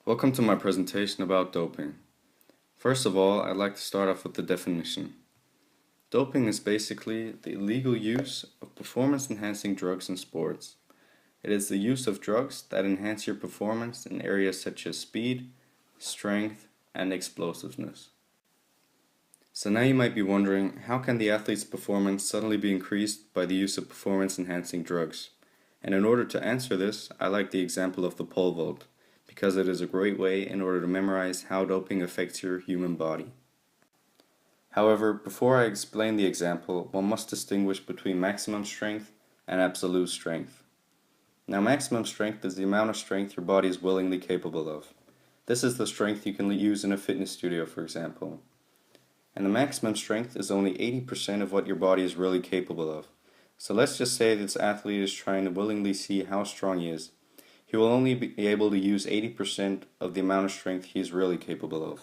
Welcome to my presentation about doping. First of all, I'd like to start off with the definition. Doping is basically the illegal use of performance-enhancing drugs in sports. It is the use of drugs that enhance your performance in areas such as speed, strength, and explosiveness. So now you might be wondering, how can the athlete's performance suddenly be increased by the use of performance-enhancing drugs? And in order to answer this, I like the example of the pole vault, because it is a great way in order to memorize how doping affects your human body. However, before I explain the example, one must distinguish between maximum strength and absolute strength. Now, maximum strength is the amount of strength your body is willingly capable of. This is the strength you can use in a fitness studio, for example. And the maximum strength is only 80% of what your body is really capable of. So let's just say this athlete is trying to willingly see how strong he is. He will only be able to use 80% of the amount of strength he is really capable of.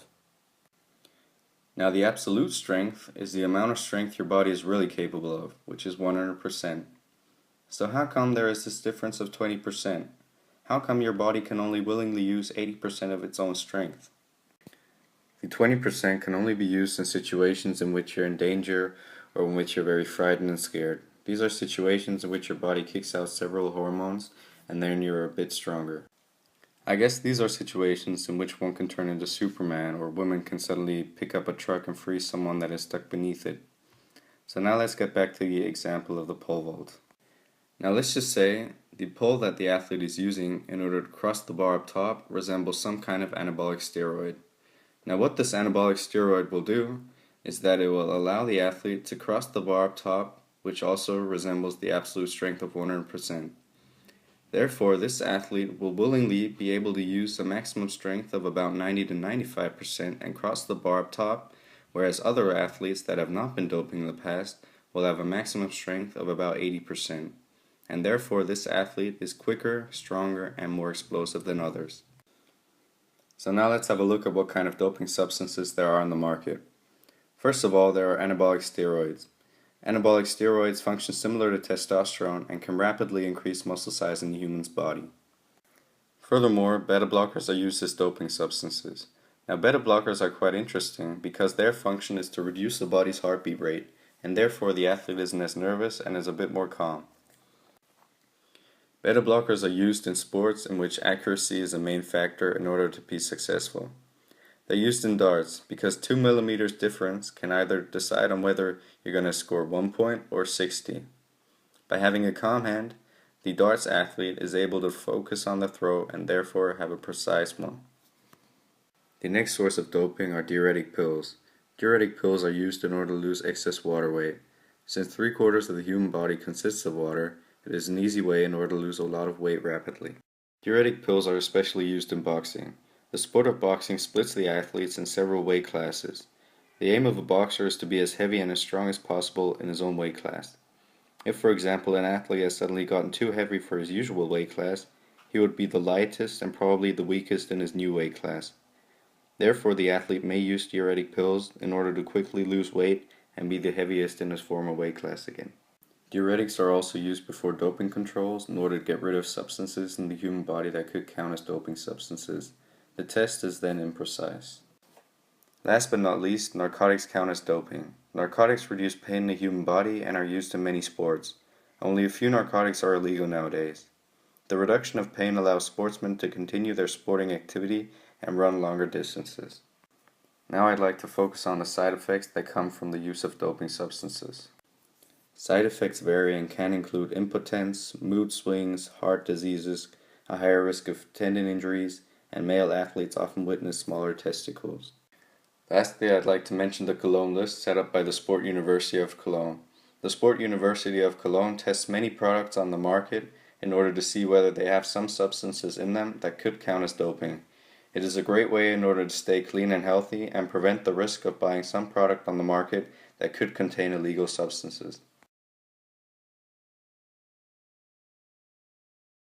Now, the absolute strength is the amount of strength your body is really capable of, which is 100%. So how come there is this difference of 20%? How come your body can only willingly use 80% of its own strength? The 20% can only be used in situations in which you're in danger or in which you're very frightened and scared. These are situations in which your body kicks out several hormones and then you're a bit stronger. I guess these are situations in which one can turn into Superman, or women can suddenly pick up a truck and free someone that is stuck beneath it. So now let's get back to the example of the pole vault. Now let's just say the pole that the athlete is using in order to cross the bar up top resembles some kind of anabolic steroid. Now what this anabolic steroid will do is that it will allow the athlete to cross the bar up top, which also resembles the absolute strength of 100%. Therefore, this athlete will willingly be able to use a maximum strength of about 90 to 95% and cross the bar up top, whereas other athletes that have not been doping in the past will have a maximum strength of about 80%. And therefore, this athlete is quicker, stronger, and more explosive than others. So now let's have a look at what kind of doping substances there are on the market. First of all, there are anabolic steroids. Anabolic steroids function similar to testosterone and can rapidly increase muscle size in the human's body. Furthermore, beta blockers are used as doping substances. Now, beta blockers are quite interesting because their function is to reduce the body's heartbeat rate, and therefore the athlete isn't as nervous and is a bit more calm. Beta blockers are used in sports in which accuracy is a main factor in order to be successful. They're used in darts because 2 millimeters difference can either decide on whether you're going to score 1 point or 60. By having a calm hand, the darts athlete is able to focus on the throw and therefore have a precise one. The next source of doping are diuretic pills. Diuretic pills are used in order to lose excess water weight. Since 3/4 of the human body consists of water, it is an easy way in order to lose a lot of weight rapidly. Diuretic pills are especially used in boxing. The sport of boxing splits the athletes in several weight classes. The aim of a boxer is to be as heavy and as strong as possible in his own weight class. If, for example, an athlete has suddenly gotten too heavy for his usual weight class, he would be the lightest and probably the weakest in his new weight class. Therefore, the athlete may use diuretic pills in order to quickly lose weight and be the heaviest in his former weight class again. Diuretics are also used before doping controls in order to get rid of substances in the human body that could count as doping substances. The test is then imprecise. Last but not least, narcotics count as doping. Narcotics reduce pain in the human body and are used in many sports. Only a few narcotics are illegal nowadays. The reduction of pain allows sportsmen to continue their sporting activity and run longer distances. Now I'd like to focus on the side effects that come from the use of doping substances. Side effects vary and can include impotence, mood swings, heart diseases, a higher risk of tendon injuries, and male athletes often witness smaller testicles. Lastly, I'd like to mention the Cologne list set up by the Sport University of Cologne. The Sport University of Cologne tests many products on the market in order to see whether they have some substances in them that could count as doping. It is a great way in order to stay clean and healthy and prevent the risk of buying some product on the market that could contain illegal substances.